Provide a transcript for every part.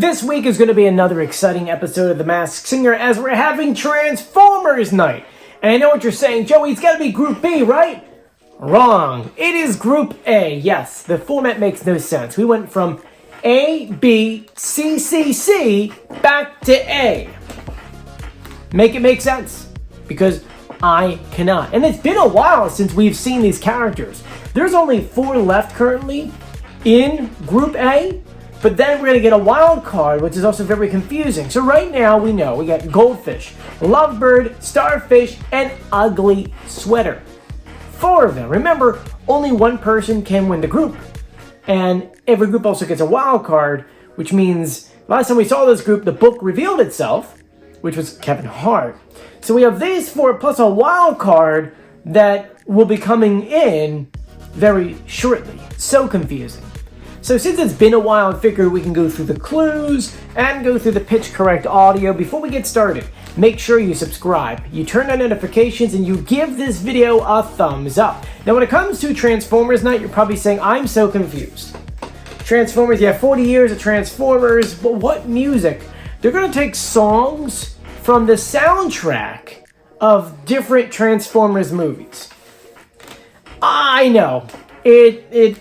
This week is going to be another exciting episode of The Masked Singer as we're having Transformers Night. And I know what you're saying, Joey, it's got to be Group B, right? Wrong. It is Group A. Yes, the format makes no sense. We went from A, B, C, C, C, back to A. Make it make sense, because I cannot. And it's been a while since we've seen these characters. There's only 4 left currently in Group A. But then we're going to get a wild card, which is also very confusing. So right now we know we got Goldfish, Lovebird, Starfish, and Ugly Sweater. 4 of them. Remember, only one person can win the group. And every group also gets a wild card, which means last time we saw this group, the book revealed itself, which was Kevin Hart. So we have these 4 plus a wild card that will be coming in very shortly. So confusing. So since it's been a while, I figured we can go through the clues and go through the pitch correct audio. Before we get started, make sure you subscribe, you turn on notifications, and you give this video a thumbs up. Now when it comes to Transformers Night, you're probably saying, I'm so confused. Transformers, yeah, 40 years of Transformers, but what music? They're going to take songs from the soundtrack of different Transformers movies. I know, it's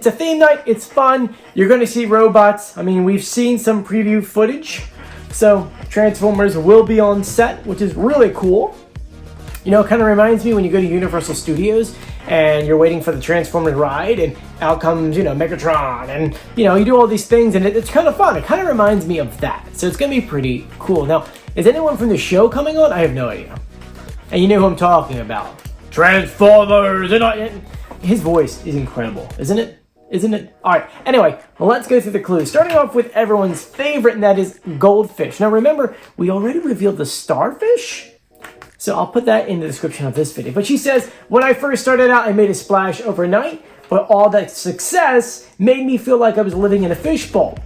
a theme night, it's fun, you're going to see robots. I mean, we've seen some preview footage, so Transformers will be on set, which is really cool. You know, it kind of reminds me when you go to Universal Studios and you're waiting for the Transformers ride and out comes, Megatron, and, you do all these things, and it's kind of fun. It kind of reminds me of that, so it's going to be pretty cool. Now, is anyone from the show coming on? I have no idea. And you know who I'm talking about. Transformers! His voice is incredible, isn't it? Isn't it? Alright, anyway, let's go through the clues. Starting off with everyone's favorite, and that is Goldfish. Now remember, we already revealed the Starfish, so I'll put that in the description of this video. But she says, when I first started out, I made a splash overnight, but all that success made me feel like I was living in a fishbowl.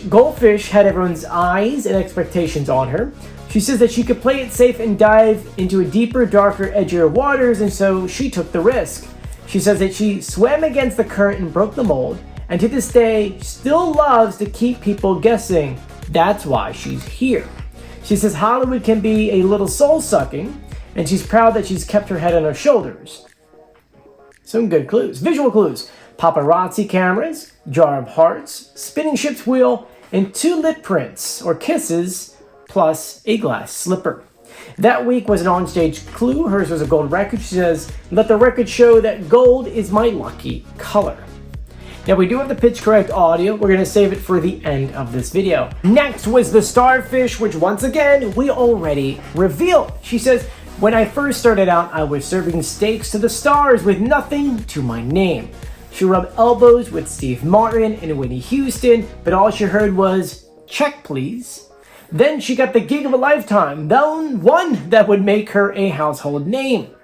Goldfish had everyone's eyes and expectations on her. She says that she could play it safe and dive into a deeper, darker, edgier waters, and so she took the risk. She says that she swam against the current and broke the mold, and to this day, still loves to keep people guessing. That's why she's here. She says Hollywood can be a little soul-sucking, and she's proud that she's kept her head on her shoulders. Some good clues. Visual clues. Paparazzi cameras, jar of hearts, spinning ship's wheel, and 2 lip prints, or kisses, plus a glass slipper. That week was an onstage clue. Hers was a gold record. She says, let the record show that gold is my lucky color. Now we do have the pitch correct audio. We're going to save it for the end of this video. Next was the Starfish, which once again, we already revealed. She says, when I first started out, I was serving steaks to the stars with nothing to my name. She rubbed elbows with Steve Martin and Whitney Houston, but all she heard was, check please. Then she got the gig of a lifetime, the one that would make her a household name.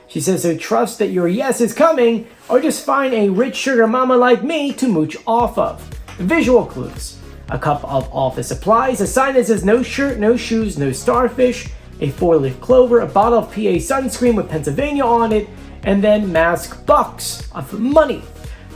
She says, so trust that your yes is coming, or just find a rich sugar mama like me to mooch off of. Visual clues. A cup of office supplies, a sign that says no shirt, no shoes, no starfish, a 4-leaf clover, a bottle of PA sunscreen with Pennsylvania on it, and then mask bucks of money.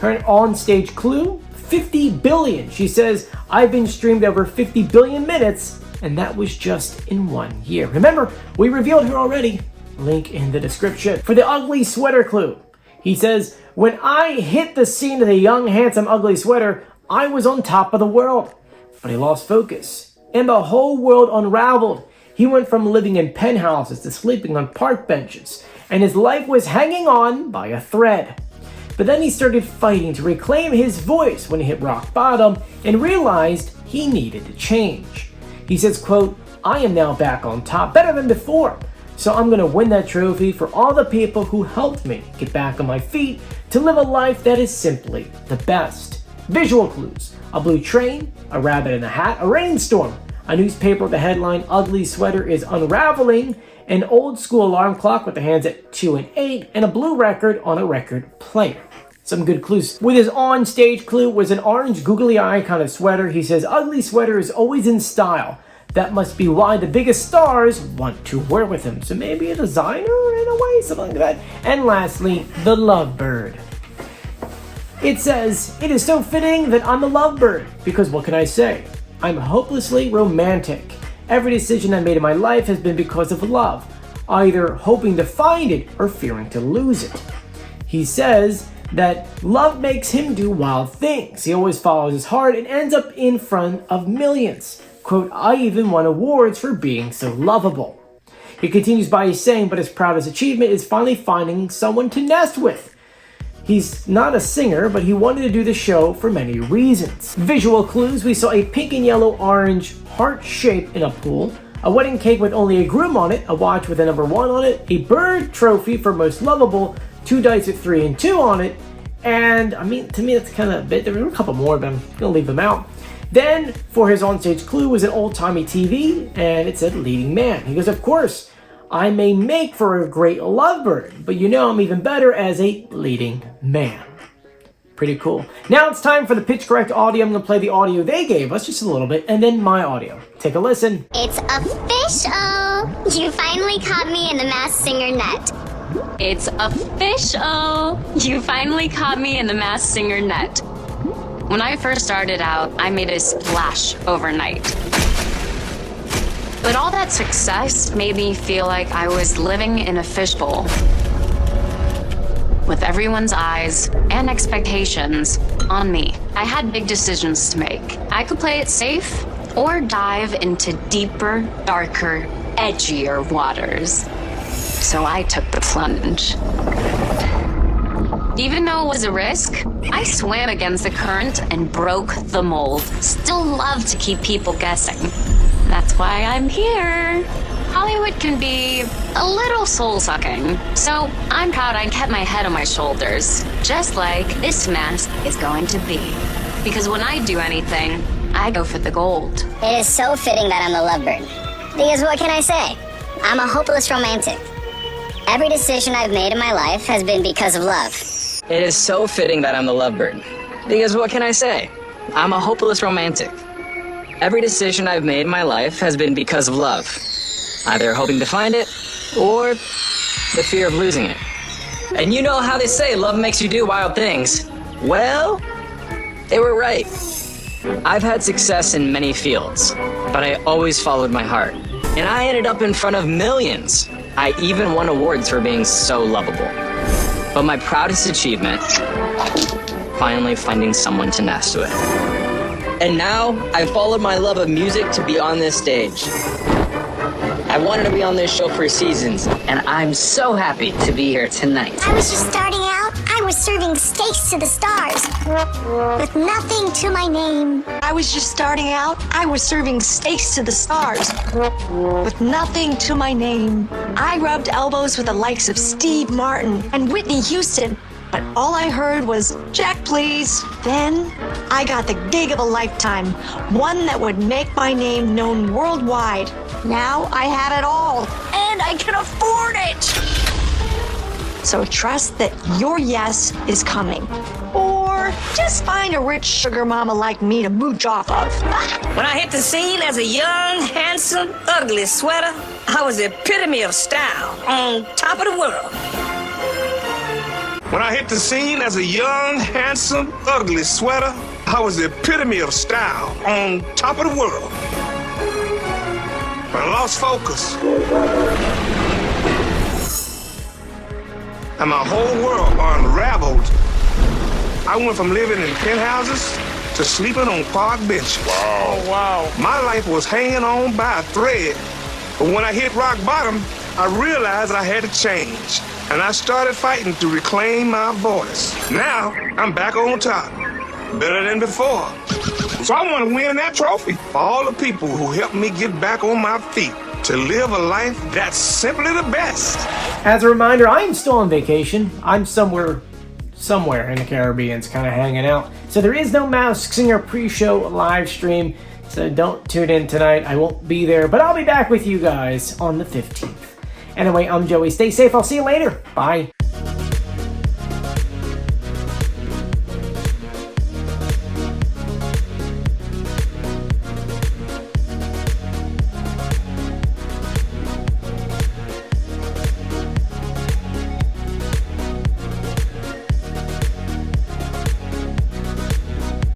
Her on-stage clue, 50 billion. She says, I've been streamed over 50 billion minutes, and that was just in 1 year. Remember, we revealed her already. Link in the description. For the Ugly Sweater clue, he says, when I hit the scene of the young, handsome, ugly sweater, I was on top of the world. But he lost focus, and the whole world unraveled. He went from living in penthouses to sleeping on park benches, and his life was hanging on by a thread. But then he started fighting to reclaim his voice when he hit rock bottom and realized he needed to change. He says, quote, I am now back on top, better than before. So I'm going to win that trophy for all the people who helped me get back on my feet to live a life that is simply the best. Visual clues. A blue train, a rabbit in a hat, a rainstorm, a newspaper with the headline, Ugly Sweater is Unraveling, an old school alarm clock with the hands at 2 and 8, and a blue record on a record player. Some good clues. With his on-stage clue was an orange googly eye kind of sweater. He says, Ugly Sweater is always in style. That must be why the biggest stars want to work with him. So maybe a designer in a way, something like that. And lastly, the Lovebird. It says, "It is so fitting that I'm a lovebird, because what can I say? I'm hopelessly romantic. Every decision I made in my life has been because of love, either hoping to find it or fearing to lose it." He says that love makes him do wild things. He always follows his heart and ends up in front of millions. Quote, "I even won awards for being so lovable." He continues by saying, but his proudest achievement is finally finding someone to nest with. He's not a singer, but he wanted to do the show for many reasons. Visual clues: we saw a pink and yellow orange heart shape in a pool, a wedding cake with only a groom on it, a watch with a number 1 on it, a bird trophy for most lovable, 2 dice with 3 and 2 on it, and I mean, to me that's kind of a bit, there were a couple more of them, I'm gonna leave them out. Then, for his onstage clue was an old-timey TV, and it said leading man. He goes, "Of course, I may make for a great lovebird, but you know I'm even better as a leading man." Pretty cool. Now it's time for the pitch correct audio. I'm gonna play the audio they gave us, just a little bit, and then my audio. Take a listen. It's official! You finally caught me in the Masked Singer net. It's official! You finally caught me in the Masked Singer net. When I first started out, I made a splash overnight. But all that success made me feel like I was living in a fishbowl, with everyone's eyes and expectations on me. I had big decisions to make. I could play it safe or dive into deeper, darker, edgier waters. So I took the plunge. Even though it was a risk, I swam against the current and broke the mold. Still love to keep people guessing. That's why I'm here. Hollywood can be a little soul-sucking, so I'm proud I kept my head on my shoulders, just like this mask is going to be. Because when I do anything, I go for the gold. It is so fitting that I'm the lovebird. Because what can I say? I'm a hopeless romantic. Every decision I've made in my life has been because of love. It is so fitting that I'm the lovebird. Because what can I say? I'm a hopeless romantic. Every decision I've made in my life has been because of love. Either hoping to find it, or the fear of losing it. And you know how they say love makes you do wild things. Well, they were right. I've had success in many fields, but I always followed my heart. And I ended up in front of millions. I even won awards for being so lovable. But my proudest achievement, finally finding someone to nest with. And now, I followed my love of music to be on this stage. I wanted to be on this show for seasons, and I'm so happy to be here tonight. I was just starting out. I was serving steaks to the stars, with nothing to my name. I was just starting out. I was serving steaks to the stars, with nothing to my name. I rubbed elbows with the likes of Steve Martin and Whitney Houston, but all I heard was, "Jack, please." Then I got the gig of a lifetime, one that would make my name known worldwide. Now I had it all, and I can afford it. So trust that your yes is coming. Or just find a rich sugar mama like me to mooch off of. When I hit the scene as a young, handsome, ugly sweater, I was the epitome of style, on top of the world. When I hit the scene as a young, handsome, ugly sweater, I was the epitome of style, on top of the world. But I lost focus, and my whole world unraveled. I went from living in penthouses to sleeping on park benches. Wow. My life was hanging on by a thread. But when I hit rock bottom, I realized I had to change. And I started fighting to reclaim my voice. Now, I'm back on top, better than before. So I want to win that trophy for all the people who helped me get back on my feet to live a life that's simply the best. As a reminder, I am still on vacation. I'm somewhere in the Caribbean, kind of hanging out. So there is no Masked Singer pre-show live stream, so don't tune in tonight. I won't be there, but I'll be back with you guys on the 15th. Anyway, I'm Joey. Stay safe. I'll see you later. Bye.